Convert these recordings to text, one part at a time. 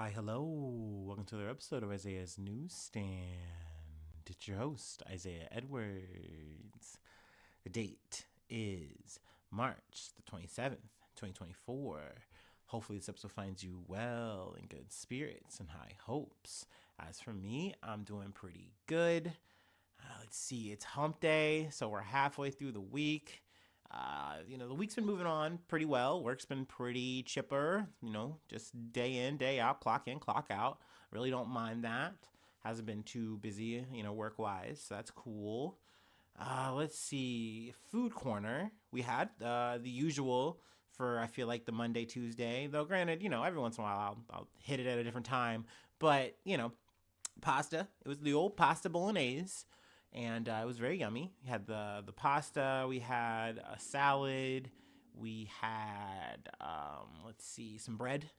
Hi, hello. Welcome to another episode of Isaiah's Newsstand. It's your host, Isaiah Edwards. The date is March the 27th, 2024. Hopefully, this episode finds you well, in good spirits, and high hopes. As for me, I'm doing pretty good. Let's see, it's hump day, so we're halfway through the week. The week's been moving on pretty well. Work's been pretty chipper, just day in, day out, clock in, clock out. Really don't mind that. Hasn't been too busy, work wise, so that's cool. Let's see, food corner. We had the usual for, I feel like, the Monday, Tuesday. Though, granted, every once in a while I'll hit it at a different time. But, pasta. It was the old pasta bolognese, and it was very yummy. We had the pasta, we had a salad, we had let's see, some bread,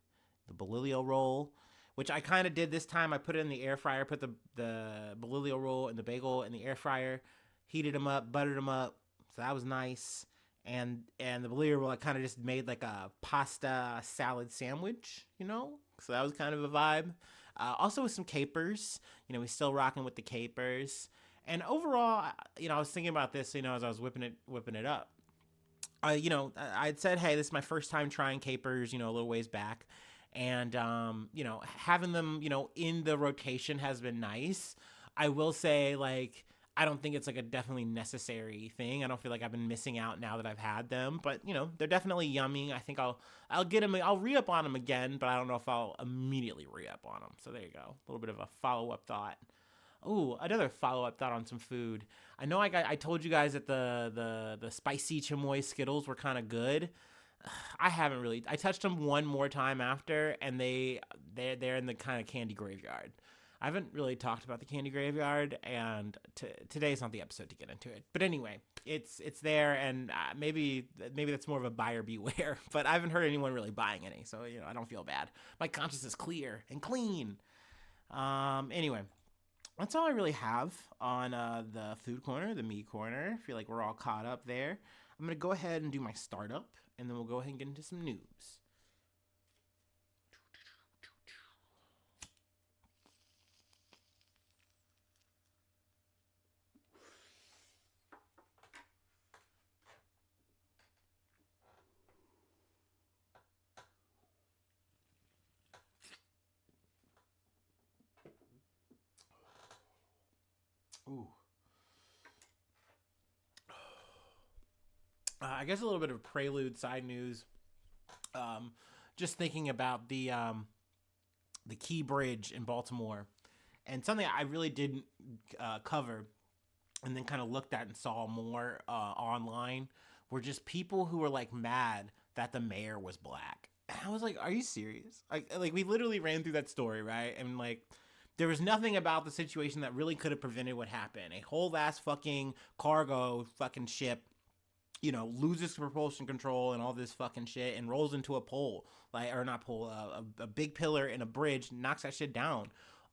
the bolillo roll, which I kind of did this time. I put it in the air fryer, put the bolillo roll and the bagel in the air fryer, heated them up, buttered them up, so that was nice. And the bolillo roll, I kind of just made like a pasta salad sandwich, so that was kind of a vibe. Also with some capers, we still rocking with the capers. And overall, I was thinking about this, as I was whipping it up. I'd said, hey, this is my first time trying capers, a little ways back. And, having them, in the rotation has been nice. I will say, like, I don't think it's like a definitely necessary thing. I don't feel like I've been missing out now that I've had them, but they're definitely yummy. I think I'll get them. I'll re-up on them again, but I don't know if I'll immediately re-up on them. So there you go. A little bit of a follow-up thought. Oh, another follow-up thought on some food. I know I told you guys that the spicy chamoy Skittles were kind of good. I haven't really. I touched them one more time after, and they're in the kind of candy graveyard. I haven't really talked about the candy graveyard, and today's not the episode to get into it. But anyway, it's there, and maybe that's more of a buyer beware. But I haven't heard anyone really buying any, so I don't feel bad. My conscience is clear and clean. Anyway, that's all I really have on the food corner, the meat corner. I feel like we're all caught up there. I'm gonna go ahead and do my startup, and then we'll go ahead and get into some news. Ooh. I guess a little bit of prelude side news. Just thinking about the Key Bridge in Baltimore, and something I really didn't cover, and then kind of looked at and saw more online, were just people who were like mad that the mayor was black. And I was like, "Are you serious?" Like we literally ran through that story, right? And like, there was nothing about the situation that really could have prevented what happened. A whole ass fucking cargo fucking ship, loses propulsion control and all this fucking shit and rolls into a pole, like, or not pole, a big pillar in a bridge, knocks that shit down.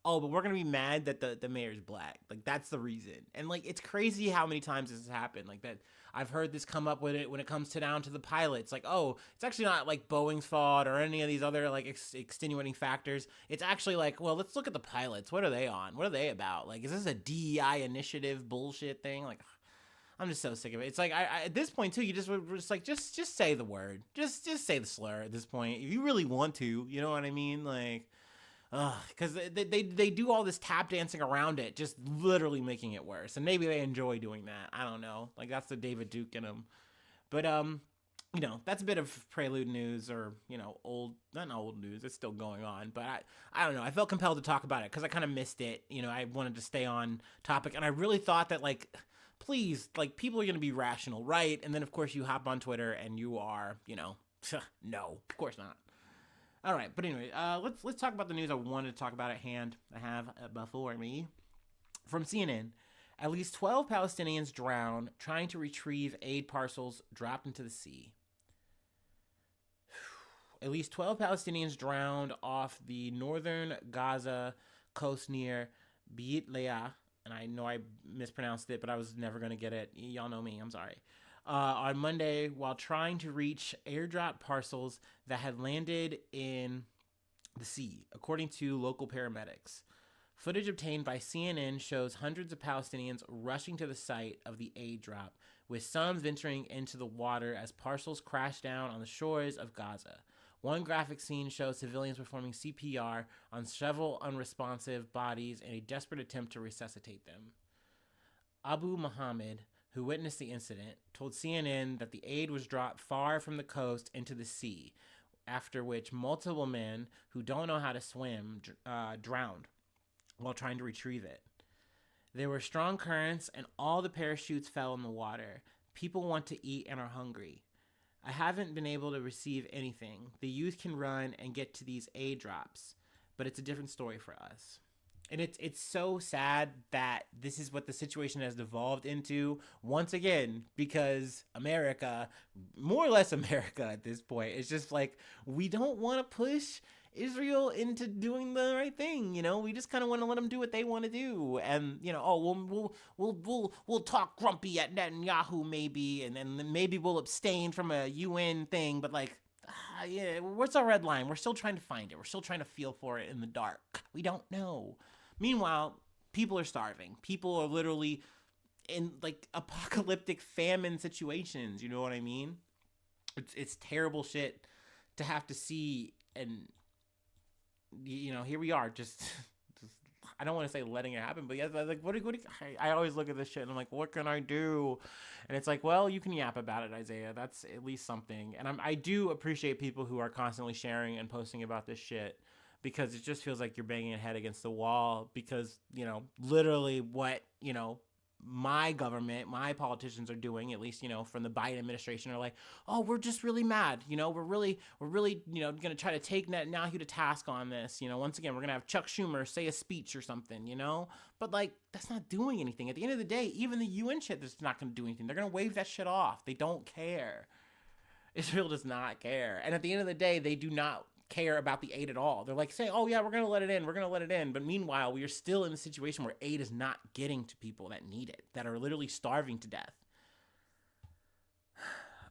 Oh, but we're gonna be mad that the mayor's black. Like, that's the reason. And like, it's crazy how many times this has happened. Like that, I've heard this come up with it when it comes to down to the pilots. Like, oh, it's actually not like Boeing's fault or any of these other like extenuating factors. It's actually like, well, let's look at the pilots. What are they on? What are they about? Like, is this a DEI initiative bullshit thing? Like, I'm just so sick of it. It's like I at this point too, you just say the word, just say the slur at this point if you really want to. You know what I mean? Like, because they do all this tap dancing around it, just literally making it worse. And maybe they enjoy doing that. I don't know. Like, that's the David Duke in them. But that's a bit of prelude news, or old, not old news. It's still going on, but I don't know. I felt compelled to talk about it because I kind of missed it. I wanted to stay on topic, and I really thought that, like, please, like, people are going to be rational, right? And then, of course, you hop on Twitter and you are, no, of course not. All right, but anyway, let's talk about the news I wanted to talk about at hand. I have before me from CNN. At least 12 Palestinians drown trying to retrieve aid parcels dropped into the sea. At least 12 Palestinians drowned off the northern Gaza coast near Beit Leah, and I know I mispronounced it, but I was never going to get it. Y'all know me. I'm sorry. On Monday, while trying to reach airdrop parcels that had landed in the sea, according to local paramedics. Footage obtained by CNN shows hundreds of Palestinians rushing to the site of the aid drop, with some venturing into the water as parcels crash down on the shores of Gaza. One graphic scene shows civilians performing CPR on several unresponsive bodies in a desperate attempt to resuscitate them. Abu Muhammad, who witnessed the incident, told CNN that the aid was dropped far from the coast into the sea, after which multiple men who don't know how to swim drowned while trying to retrieve it. There were strong currents and all the parachutes fell in the water. People want to eat and are hungry. I haven't been able to receive anything. The youth can run and get to these aid drops, but it's a different story for us. And it's so sad that this is what the situation has devolved into once again, because America, more or less America at this point, it's just like, we don't want to push Israel into doing the right thing. We just kind of want to let them do what they want to do. And we'll talk grumpy at Netanyahu maybe, and then maybe we'll abstain from a UN thing, but like, yeah, what's our red line? We're still trying to find it. We're still trying to feel for it in the dark. We don't know. Meanwhile, people are starving. People are literally in like apocalyptic famine situations. You know what I mean? It's terrible shit to have to see. And here we are, just I don't want to say letting it happen, but yeah, like what I always look at this shit and I'm like, what can I do? And it's like, well, you can yap about it, Isaiah. That's at least something. And I do appreciate people who are constantly sharing and posting about this shit, because it just feels like you're banging your head against the wall, because literally what my government, my politicians are doing, at least from the Biden administration, are like, oh, we're just really mad, we're really gonna try to take Netanyahu to task on this. Once again, we're gonna have Chuck Schumer say a speech or something, but like, that's not doing anything. At the end of the day, even the UN shit is not gonna do anything. They're gonna wave that shit off. They don't care. Israel does not care. And at the end of the day, they do not care about the aid at all. They're like saying, oh yeah, we're gonna let it in, but meanwhile we are still in a situation where aid is not getting to people that need it, that are literally starving to death.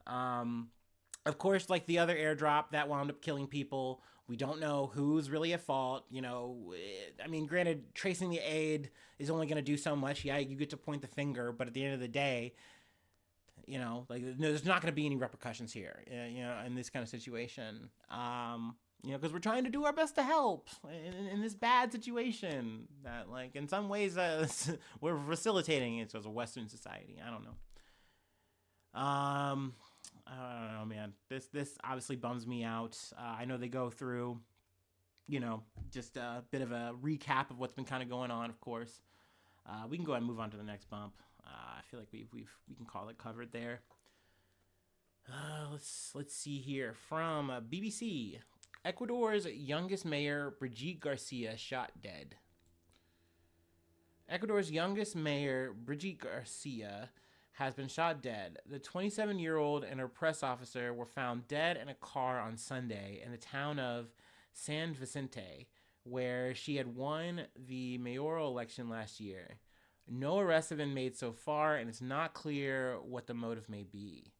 Of course, like the other airdrop that wound up killing people, we don't know who's really at fault. I mean, granted, tracing the aid is only going to do so much. Yeah, you get to point the finger, but at the end of the day, like there's not going to be any repercussions here, in this kind of situation. Because we're trying to do our best to help in this bad situation that, like, in some ways, we're facilitating it as a Western society. I don't know. I don't know, man. This obviously bums me out. I know they go through, just a bit of a recap of what's been kind of going on, of course. We can go ahead and move on to the next bump. I feel like we can call it covered there. Let's see here from BBC. Ecuador's youngest mayor, Brigitte Garcia, shot dead. Ecuador's youngest mayor, Brigitte Garcia, has been shot dead. The 27-year-old and her press officer were found dead in a car on Sunday in the town of San Vicente, where she had won the mayoral election last year. No arrests have been made so far, and it's not clear what the motive may be.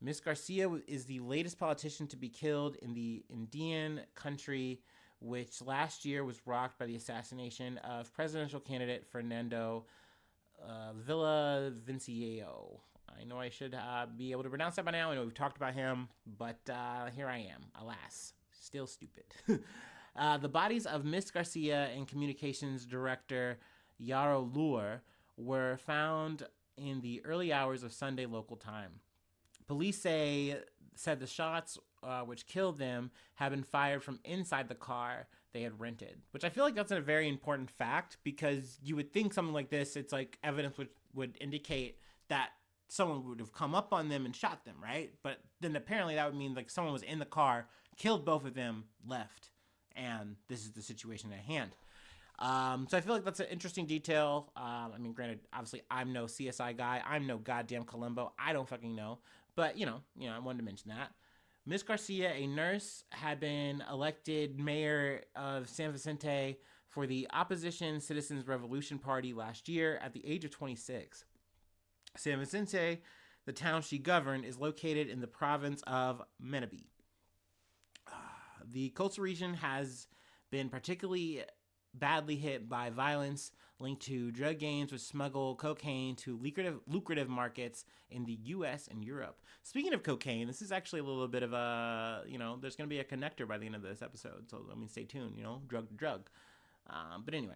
Ms. Garcia is the latest politician to be killed in the Andean country, which last year was rocked by the assassination of presidential candidate Fernando Villavicencio. I know I should be able to pronounce that by now. I know we've talked about him, but here I am, alas, still stupid. The bodies of Ms. Garcia and communications director Yaro Lure were found in the early hours of Sunday local time. Police said the shots which killed them had been fired from inside the car they had rented, which I feel like that's a very important fact, because you would think something like this, it's like evidence which would indicate that someone would have come up on them and shot them, right? But then apparently that would mean like someone was in the car, killed both of them, left, and this is the situation at hand. So I feel like that's an interesting detail. I mean, granted, obviously I'm no CSI guy. I'm no goddamn Columbo. I don't fucking know. But, I wanted to mention that. Ms. Garcia, a nurse, had been elected mayor of San Vicente for the opposition Citizens Revolution Party last year at the age of 26. San Vicente, the town she governed, is located in the province of Manabí. The coastal region has been particularly badly hit by violence linked to drug gangs which smuggle cocaine to lucrative markets in the U.S. and Europe. Speaking of cocaine, this is actually a little bit of a, there's going to be a connector by the end of this episode. So, stay tuned, drug to drug. But anyway,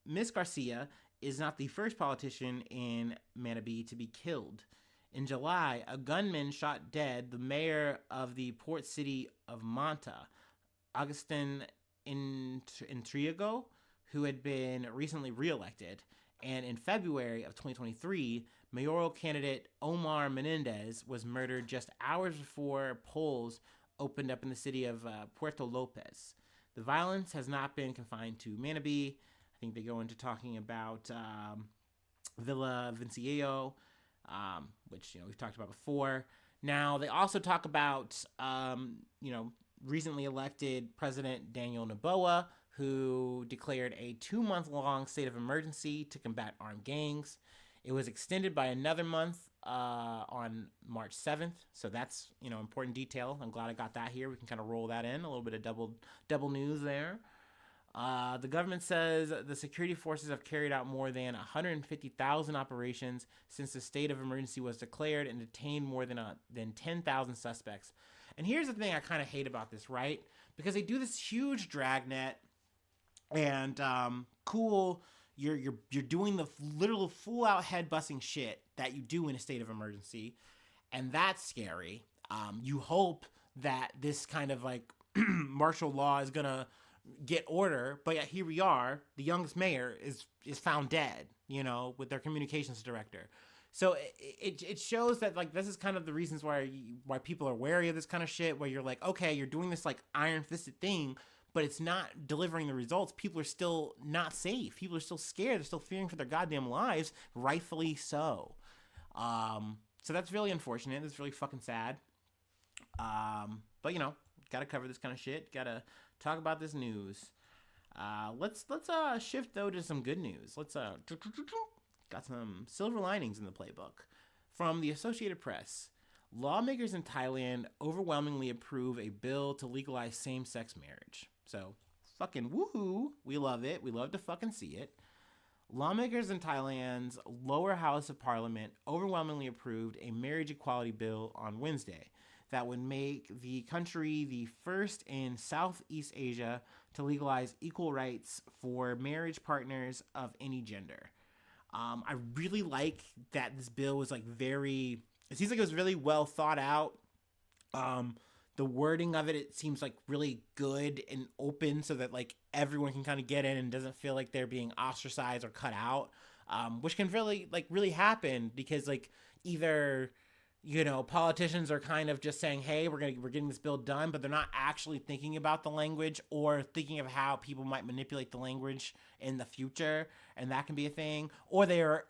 Miss Garcia is not the first politician in Manabí to be killed. In July, a gunman shot dead the mayor of the port city of Manta, Agustin Intrigo, who had been recently reelected. And in February of 2023, mayoral candidate Omar Menendez was murdered just hours before polls opened up in the city of Puerto Lopez. The violence has not been confined to Manabí. I think they go into talking about Villa Vinciello, which we've talked about before. Now they also talk about recently elected President Daniel Noboa, who declared a 2-month-long state of emergency to combat armed gangs. It was extended by another month on March 7th. So that's, important detail. I'm glad I got that here. We can kind of roll that in. A little bit of double news there. The government says the security forces have carried out more than 150,000 operations since the state of emergency was declared and detained more than 10,000 suspects. And here's the thing I kind of hate about this, right? Because they do this huge dragnet, and cool, you're doing the literal full out head busting shit that you do in a state of emergency, and that's scary. You hope that this kind of like martial law is gonna get order, but yet here we are. The youngest mayor is found dead, with their communications director. So it shows that like this is kind of the reasons why people are wary of this kind of shit, where you're like, okay, you're doing this like iron-fisted thing, but it's not delivering the results. People are still not safe. People are still scared. They're still fearing for their goddamn lives, rightfully so. So that's really unfortunate. It's really fucking sad. But gotta cover this kind of shit. Gotta talk about this news. Let's shift though to some good news. Let's got some silver linings in the playbook. From the Associated Press, lawmakers in Thailand overwhelmingly approve a bill to legalize same-sex marriage. So, fucking woohoo. We love it. We love to fucking see it. Lawmakers in Thailand's lower house of parliament overwhelmingly approved a marriage equality bill on Wednesday that would make the country the first in Southeast Asia to legalize equal rights for marriage partners of any gender. I really like that this bill was like it seems like it was really well thought out. The wording of it seems like really good and open so that like everyone can kind of get in and doesn't feel like they're being ostracized or cut out, which can really happen because like either politicians are kind of just saying, hey, we're getting this bill done, but they're not actually thinking about the language or thinking of how people might manipulate the language in the future, and that can be a thing. Or they are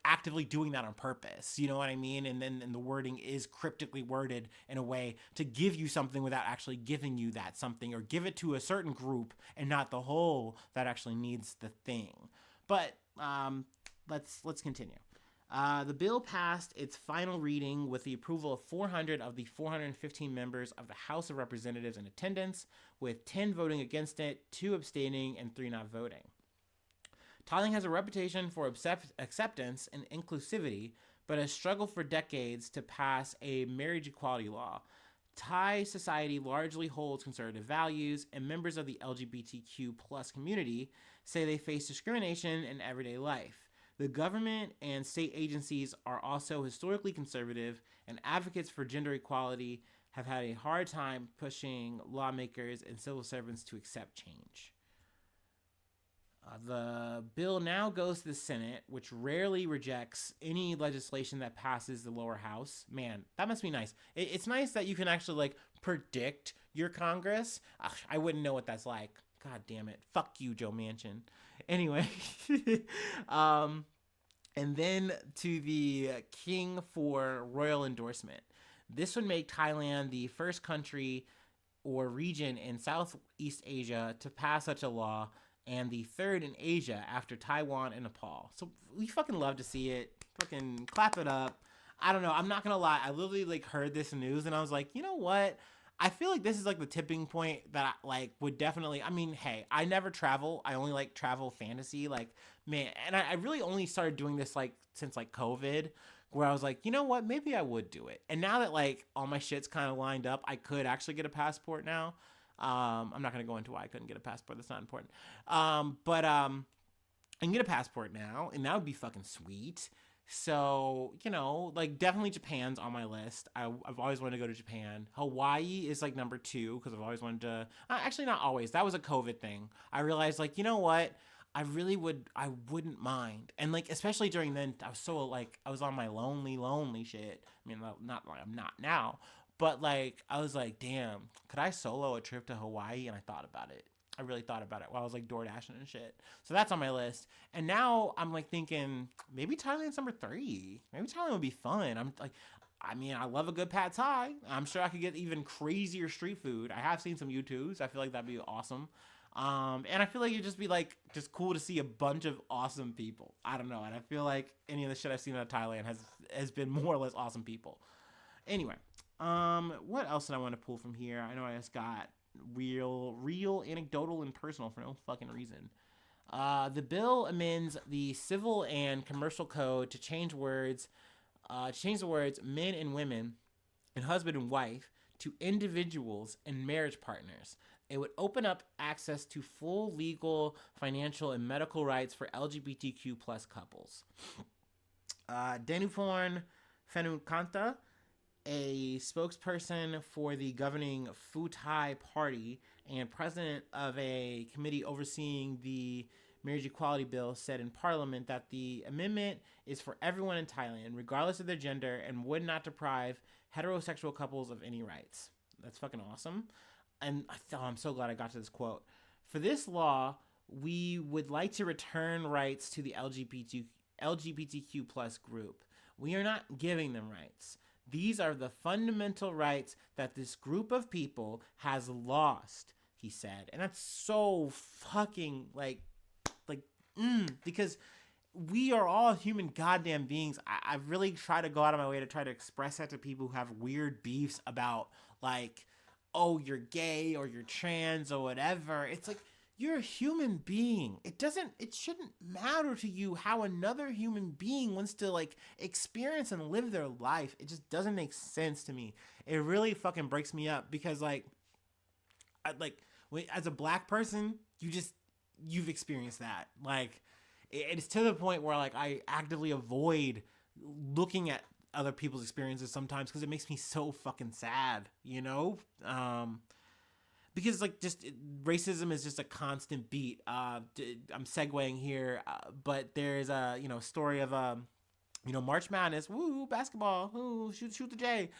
actively doing that on purpose, you know what I mean? And then the wording is cryptically worded in a way to give you something without actually giving you that something, or give it to a certain group and not the whole that actually needs the thing. But let's continue. The bill passed its final reading with the approval of 400 of the 415 members of the House of Representatives in attendance, with 10 voting against it, 2 abstaining, and 3 not voting. Thailand has a reputation for acceptance and inclusivity, but has struggled for decades to pass a marriage equality law. Thai society largely holds conservative values, and members of the LGBTQ plus community say they face discrimination in everyday life. The government and state agencies are also historically conservative, and advocates for gender equality have had a hard time pushing lawmakers and civil servants to accept change. The bill now goes to the Senate, which rarely rejects any legislation that passes the lower house. Man, that must be nice. It's nice that you can actually predict your Congress. I wouldn't know what that's like. God damn it. Fuck you, Joe Manchin. Anyway, and then to the king for royal endorsement. This would make Thailand the first country or region in Southeast Asia to pass such a law, and the third in Asia after Taiwan and Nepal. So we fucking love to see it. Fucking clap it up. I don't know. I'm not going to lie. I literally heard this news and I was like, you know what? I feel like this is like the tipping point that I, like would definitely. I mean, hey, I never travel. I only like travel fantasy. Like, man, and I really only started doing this like since like COVID, where I was like, you know what, maybe I would do it. And now that like all my shit's kind of lined up, I could actually get a passport now. I'm not gonna go into why I couldn't get a passport. That's not important. But I can get a passport now, and that would be fucking sweet. So, you know, like definitely Japan's on my list. I've always wanted to go to Japan. Hawaii is like number two because I've always wanted to. Actually, not always. That was a COVID thing. I realized, like, you know what? I wouldn't mind. And like, especially during then, I was so like, I was on my lonely shit. I mean, not like I'm not now, but like, I was like, damn, could I solo a trip to Hawaii? And I thought about it. I really thought about it while I was like door dashing and shit. So that's on my list. And now I'm like thinking maybe Thailand's number three. Maybe Thailand would be fun. I'm like, I mean, I love a good pad thai. I'm sure I could get even crazier street food. I have seen some YouTubes. I feel like that'd be awesome. And I feel like it'd just be like just cool to see a bunch of awesome people. I don't know, and I feel like any of the shit I've seen out of Thailand has been more or less awesome people. Anyway, what else did I want to pull from here? I know I just got real anecdotal and personal for no fucking reason. The bill amends the civil and commercial code to change the words men and women and husband and wife to individuals and marriage partners. It would open up access to full legal, financial, and medical rights for LGBTQ plus couples. Danuforn Fenukanta, a spokesperson for the governing Pheu Thai Party and president of a committee overseeing the marriage equality bill, said in Parliament that the amendment is for everyone in Thailand, regardless of their gender, and would not deprive heterosexual couples of any rights. That's fucking awesome. And I'm so glad I got to this quote. For this law, we would like to return rights to the LGBTQ plus group. We are not giving them rights. These are the fundamental rights that this group of people has lost, he said. And that's so fucking because we are all human goddamn beings. I really try to go out of my way to try to express that to people who have weird beefs about like, oh, you're gay or you're trans or whatever. It's like, you're a human being. It shouldn't matter to you how another human being wants to like experience and live their life. It just doesn't make sense to me. It really fucking breaks me up because as a black person, you've experienced that. Like, it's to the point where like I actively avoid looking at other people's experiences sometimes because it makes me so fucking sad, you know? Because like just racism is just a constant beat. I'm segueing here, but there's a story of March Madness, woo, basketball, woo, shoot the J.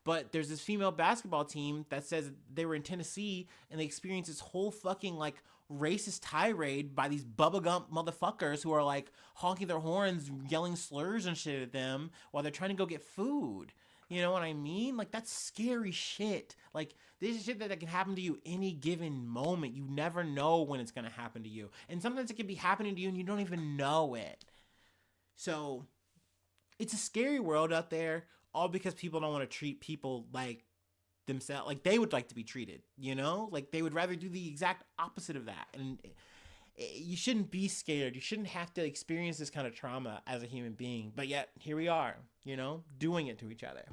But there's this female basketball team that says they were in Tennessee and they experienced this whole fucking like racist tirade by these Bubba Gump motherfuckers who are like honking their horns, yelling slurs and shit at them while they're trying to go get food. You know what I mean? Like, that's scary shit. Like, this is shit that can happen to you any given moment. You never know when it's going to happen to you. And sometimes it can be happening to you and you don't even know it. So, it's a scary world out there, all because people don't want to treat people like themselves, like they would like to be treated, you know? Like, they would rather do the exact opposite of that. And you shouldn't be scared. You shouldn't have to experience this kind of trauma as a human being. But yet, here we are, doing it to each other.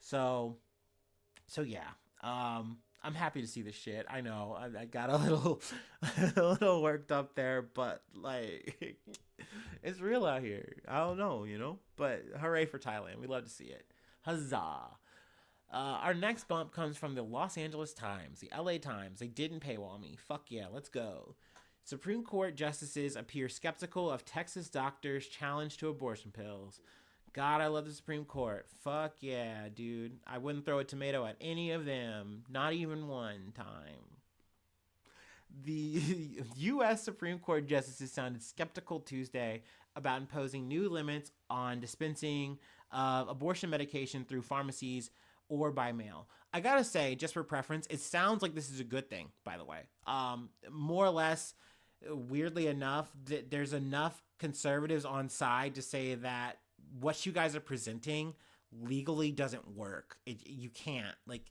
So yeah. I'm happy to see this shit. I know I got a little worked up there, but like it's real out here. I don't know, but hooray for Thailand. We love to see it. Huzzah. Our next bump comes from the Los Angeles Times, the LA Times. They didn't paywall me. Fuck yeah, let's go. Supreme Court justices appear skeptical of Texas doctors' challenge to abortion pills. God, I love the Supreme Court. Fuck yeah, dude. I wouldn't throw a tomato at any of them. Not even one time. The U.S. Supreme Court justices sounded skeptical Tuesday about imposing new limits on dispensing of abortion medication through pharmacies or by mail. I gotta say, just for preference, it sounds like this is a good thing, by the way. More or less, weirdly enough, there's enough conservatives on side to say that what you guys are presenting legally doesn't work. You can't. Like,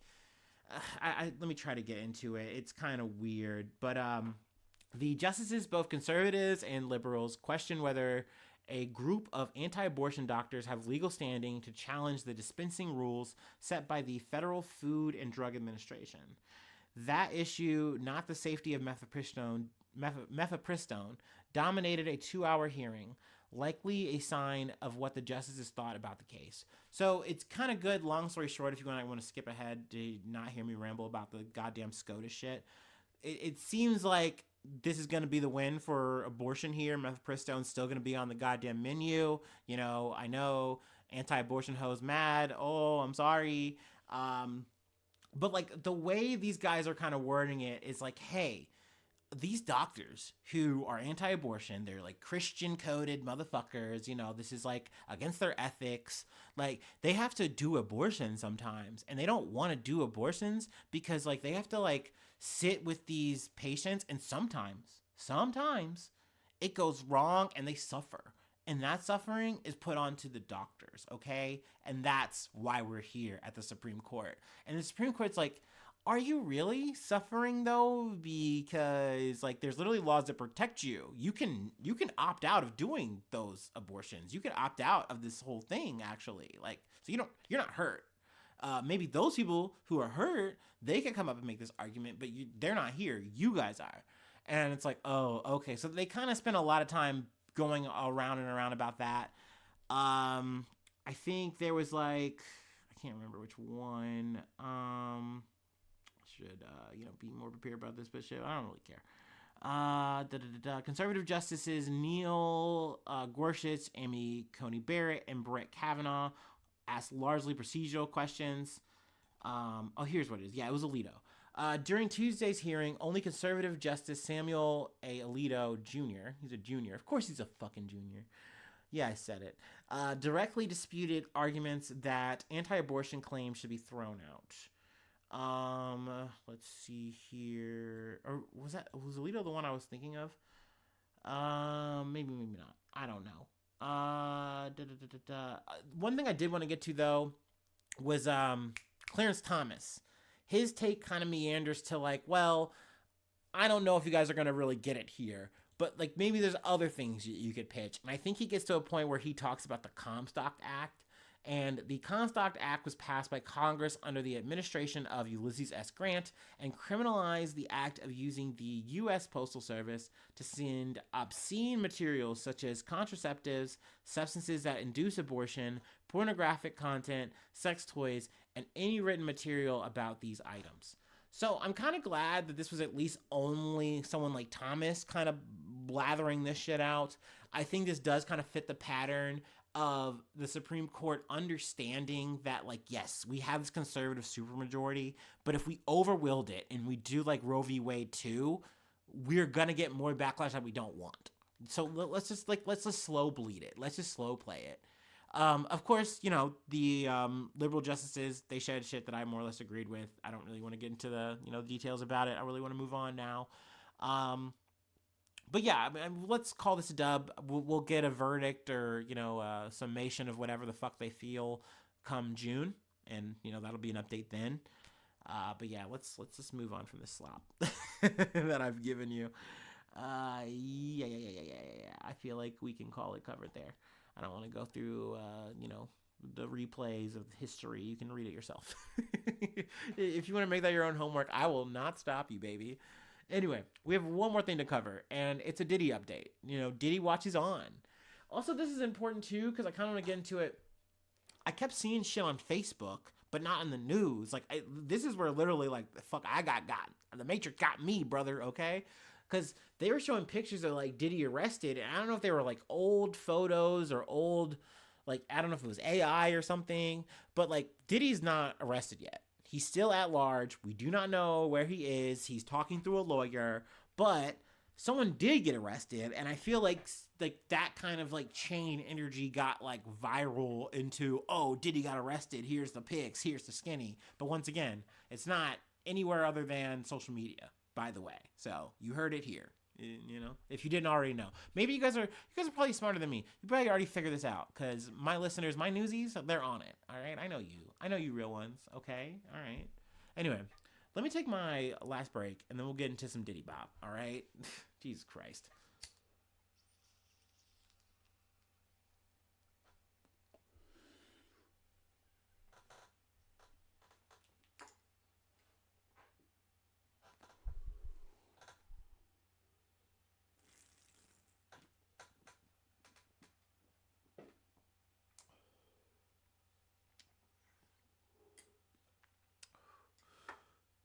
let me try to get into it. It's kind of weird, but the justices, both conservatives and liberals, question whether a group of anti-abortion doctors have legal standing to challenge the dispensing rules set by the Federal Food and Drug Administration. That issue, not the safety of mifepristone, dominated a 2-hour hearing, likely a sign of what the justices thought about the case. So it's kind of good, long story short, if you want to skip ahead to not hear me ramble about the goddamn SCOTUS shit. It seems like this is going to be the win for abortion here. Mifepristone's still going to be on the goddamn menu. You know, I know anti-abortion hoes mad. Oh, I'm sorry. But like the way these guys are kind of wording it is like, hey, these doctors who are anti-abortion, they're like Christian coded motherfuckers, you know, this is like against their ethics. Like they have to do abortion sometimes, and they don't want to do abortions because like they have to like sit with these patients, and sometimes it goes wrong and they suffer. And that suffering is put onto the doctors, okay? And that's why we're here at the Supreme Court. And the Supreme Court's like, are you really suffering though? Because like there's literally laws that protect you. You can opt out of doing those abortions. You can opt out of this whole thing actually. Like so you're not hurt. Maybe those people who are hurt, they can come up and make this argument, but they're not here. You guys are. And it's like, oh, okay. So they kind of spend a lot of time going around and around about that. I think there was like, I can't remember which one. Should be more prepared about this, but shit, I don't really care. Conservative justices Neil Gorsuch, Amy Coney Barrett, and Brett Kavanaugh asked largely procedural questions. Here's what it is. Yeah, it was Alito. During Tuesday's hearing, only conservative Justice Samuel A. Alito Jr., he's a junior, of course he's a fucking junior, yeah, I said it, directly disputed arguments that anti-abortion claims should be thrown out. Let's see here. Or was Alito the one I was thinking of? Maybe not. I don't know. One thing I did want to get to though was Clarence Thomas. His take kind of meanders to like, well, I don't know if you guys are gonna really get it here, but like maybe there's other things you could pitch. And I think he gets to a point where he talks about the Comstock Act. And the Comstock Act was passed by Congress under the administration of Ulysses S. Grant and criminalized the act of using the U.S. Postal Service to send obscene materials such as contraceptives, substances that induce abortion, pornographic content, sex toys, and any written material about these items. So I'm kind of glad that this was at least only someone like Thomas kind of blathering this shit out. I think this does kind of fit the pattern of the Supreme Court understanding that, like, yes, we have this conservative supermajority, but if we overwield it and we do like Roe v. Wade 2, we're gonna get more backlash that we don't want. So let's just slow bleed it. Let's just slow play it. Of course, you know, the liberal justices, they said shit that I more or less agreed with. I don't really want to get into the, details about it. I really want to move on now. But yeah, I mean, let's call this a dub. We'll get a verdict or, a summation of whatever the fuck they feel come June. And, that'll be an update then. But yeah, let's just move on from this slop that I've given you. Yeah. I feel like we can call it covered there. I don't want to go through, the replays of history. You can read it yourself. If you want to make that your own homework, I will not stop you, baby. Anyway, we have one more thing to cover, and it's a Diddy update. Diddy Watch is on. Also, this is important, too, because I kind of want to get into it. I kept seeing shit on Facebook, but not in the news. Like, this is where literally, like, the fuck I got. The Matrix got me, brother, okay? Because they were showing pictures of, like, Diddy arrested, and I don't know if they were, like, old photos or old, like, I don't know if it was AI or something, but, like, Diddy's not arrested yet. He's still at large. We do not know where he is. He's talking through a lawyer, but someone did get arrested, and I feel like that kind of like chain energy got like viral into, oh, Diddy got arrested. Here's the pics. Here's the skinny. But once again, it's not anywhere other than social media, by the way. So you heard it here. If you didn't already know, maybe you guys are probably smarter than me. You probably already figured this out because my listeners, my newsies, they're on it. All right. I know you real ones. Okay. All right. Anyway, Let me take my last break, and then we'll get into some Diddy Bop, all right? Jesus Christ.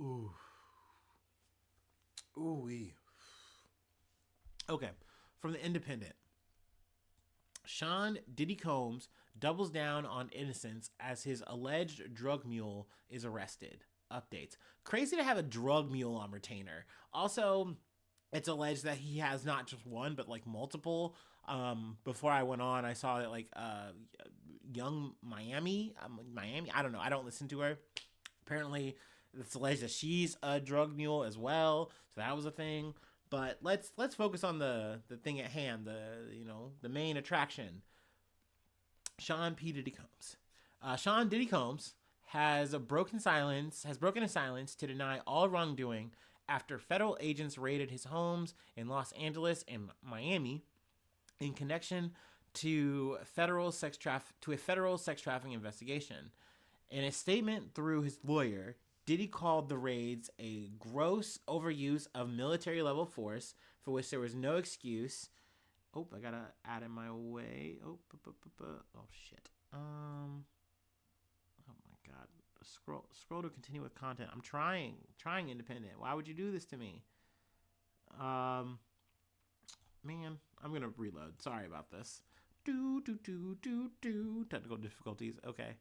Ooh. Ooh-wee. Okay, from the Independent. Sean Diddy Combs doubles down on innocence as his alleged drug mule is arrested. Updates. Crazy to have a drug mule on retainer. Also, it's alleged that he has not just one, but like multiple. Before I went on, I saw that like Young Miami, Miami. I don't know. I don't listen to her. Apparently, it's alleged that she's a drug mule as well. So that was a thing. But let's focus on the thing at hand, the main attraction. Sean P. Diddy Combs. Sean Diddy Combs has broken his silence to deny all wrongdoing after federal agents raided his homes in Los Angeles and Miami in connection to a federal sex trafficking investigation. In a statement through his lawyer, Diddy called the raids a gross overuse of military-level force for which there was no excuse. Oh, I gotta add in my way. Oh shit. Oh my god. Scroll to continue with content. I'm trying Independent. Why would you do this to me? Man, I'm gonna reload. Sorry about this. Technical difficulties. Okay.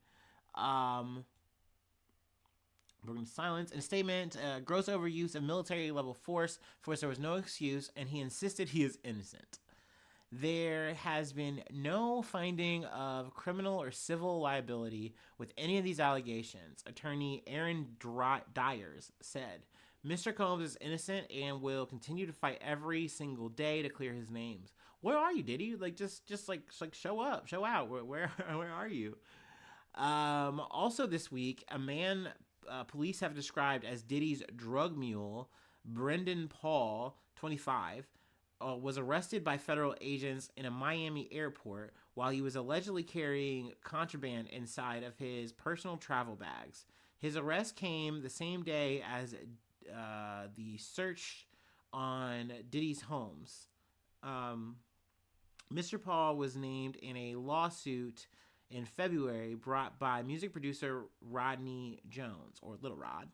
Broken silence. In a statement, gross overuse of military-level force for which there was no excuse, and he insisted he is innocent. There has been no finding of criminal or civil liability with any of these allegations, attorney Aaron Dyers said. Mr. Combs is innocent and will continue to fight every single day to clear his names. Where are you, Diddy? Like, just show up, show out. Where are you? Also this week, a man police have described as Diddy's drug mule, Brendan Paul, 25, was arrested by federal agents in a Miami airport while he was allegedly carrying contraband inside of his personal travel bags. His arrest came the same day as the search on Diddy's homes. Mr. Paul was named in a lawsuit in February brought by music producer Rodney Jones, or Little Rod,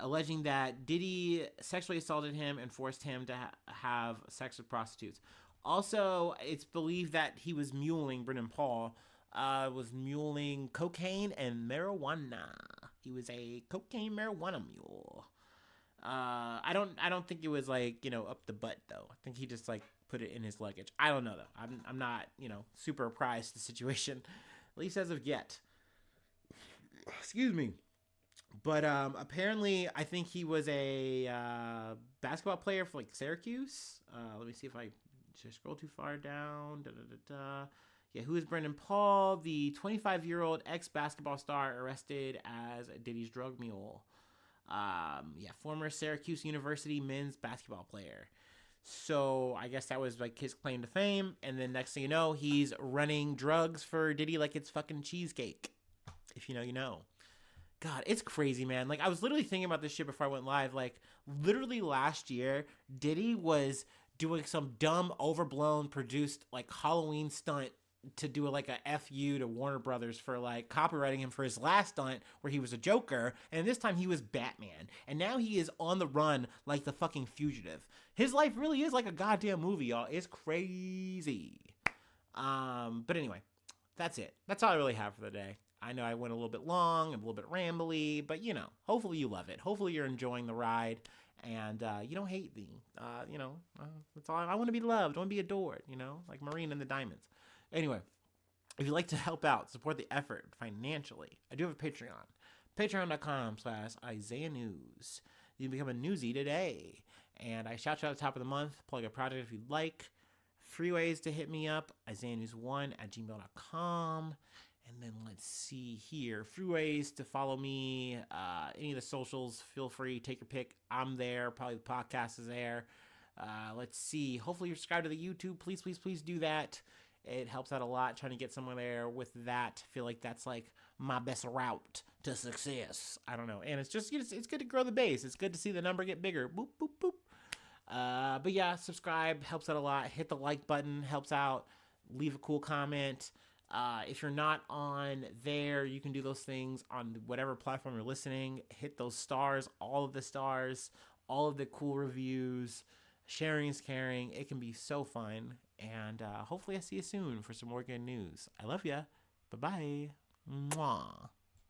alleging that Diddy sexually assaulted him and forced him to have sex with prostitutes. Also, it's believed that he was muling, Brendan Paul, was muling cocaine and marijuana. He was a cocaine marijuana mule. I don't think it was like, up the butt though. I think he just like put it in his luggage. I don't know though. I'm not, super apprised to the situation, at least as of yet. Excuse me. But apparently I think he was a basketball player for like Syracuse. Let me see if I just scroll too far down. Yeah, who is Brendan Paul, the 25-year-old ex-basketball star arrested as Diddy's drug mule? Former Syracuse University men's basketball player. So I guess that was like his claim to fame. And then next thing you know, he's running drugs for Diddy like it's fucking cheesecake. If you know, you know. God, it's crazy, man. Like, I was literally thinking about this shit before I went live. Like, literally last year, Diddy was doing some dumb, overblown, produced, like, Halloween stunt to do, like, a FU to Warner Brothers for, like, copywriting him for his last stunt where he was a Joker. And this time he was Batman. And now he is on the run like the fucking fugitive. His life really is like a goddamn movie, y'all. It's crazy. But anyway, that's it. That's all I really have for the day. I know I went a little bit long and a little bit rambly, but, hopefully you love it. Hopefully you're enjoying the ride and you don't hate me. That's all. I want to be loved. I want to be adored, like Marine and the Diamonds. Anyway, if you'd like to help out, support the effort financially, I do have a Patreon. Patreon.com/Isaiah News. You can become a newsie today. And I shout you out at the top of the month. Plug a project if you'd like. Free ways to hit me up. IsaiahNews1@gmail.com. And then let's see here. Free ways to follow me. Any of the socials, feel free. Take your pick. I'm there. Probably the podcast is there. Let's see. Hopefully you're subscribed to the YouTube. Please, please, please do that. It helps out a lot trying to get somewhere there with that. I feel like that's like my best route to success. I don't know. And it's just, it's good to grow the base. It's good to see the number get bigger. Boop, boop, boop. But yeah, subscribe. Helps out a lot. Hit the like button. Helps out. Leave a cool comment. If you're not on there, you can do those things on whatever platform you're listening. Hit those stars, all of the stars, all of the cool reviews. Sharing is caring. It can be so fun. And hopefully I see you soon for some more good news. I love ya. Bye-bye. Mwah.